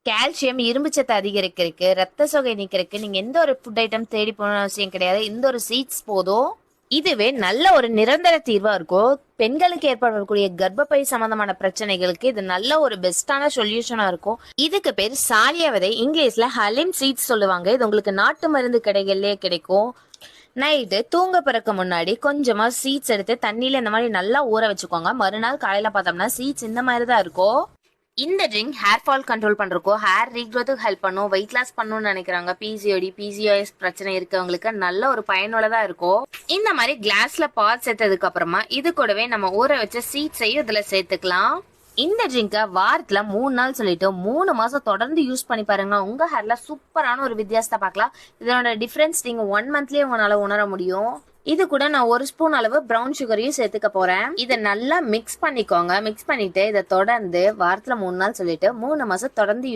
Calcium, இரும்புச்சத்தை அதிகரிக்கிறதுக்கு, ரத்த சோகை நீக்கிறதுக்கு நீங்க எந்த ஒரு ஃபுட் ஐட்டம் தேடி போகணும்னு அவசியம் கிடையாது. இந்த ஒரு சீட்ஸ் போதும். இதுவே நல்ல ஒரு நிரந்தர தீர்வா இருக்கும். பெண்களுக்கு ஏற்படக்கூடிய கர்ப்பப்பை சம்பந்தமான பிரச்சனைகளுக்கு இது நல்ல ஒரு பெஸ்டான சொல்யூஷனா இருக்கும். இதுக்கு பேர் சாலியா விதை, இங்கிலீஷ்ல ஹலிம் சீட்ஸ் சொல்லுவாங்க. இது உங்களுக்கு நாட்டு மருந்து கடைகள்லயே கிடைக்கும். நைட்டு தூங்க பிறக்க முன்னாடி கொஞ்சமா சீட்ஸ் எடுத்து தண்ணியில இந்த மாதிரி நல்லா ஊற வச்சுக்கோங்க. மறுநாள் காலையில பார்த்தோம்னா சீட்ஸ் இந்த மாதிரி தான் இருக்கும். இந்த ட்ரிங்க் ஹேர் ஃபால் கண்ட்ரோல் பண்றதுக்கும் ஹேர் ரீக்ரோத்துக்கு ஹெல்ப் பண்ணும். வெயிட் லாஸ் பண்ணணும்னு நினைக்கிறாங்க, பிசிஓடி பிசிஓஎஸ் பிரச்சனை இருக்கவங்களுக்கு நல்ல ஒரு பயனுள்ளதா இருக்கும். இந்த மாதிரி கிளாஸ்ல பால் சேர்த்ததுக்கு அப்புறமா இது கூடவே நம்ம ஊற வச்ச சீட்ஸையும் இதுல சேர்த்துக்கலாம். இந்த ட்ரிங்கை வாரத்துல 3 நாள் சொல்லிட்டு 3 மாசம் தொடர்ந்து யூஸ் பண்ணி பாருங்க. உங்க ஹேர்ல சூப்பரான ஒரு வித்தியாசத்தை பார்க்கலாம். இதனோட டிஃபரன்ஸ் நீங்க 1 மந்த்லயே உங்களால உணர முடியும். இது கூட நான் 1 ஸ்பூன் அளவு பிரவுன் சுகரையும் சேர்த்துக்க போறேன். இதை நல்லா மிக்ஸ் பண்ணிக்கோங்க. மிக்ஸ் பண்ணிட்டு இதை தொடர்ந்து வாரத்துல 3 நாள் சொல்லிட்டு 3 மாசம் தொடர்ந்து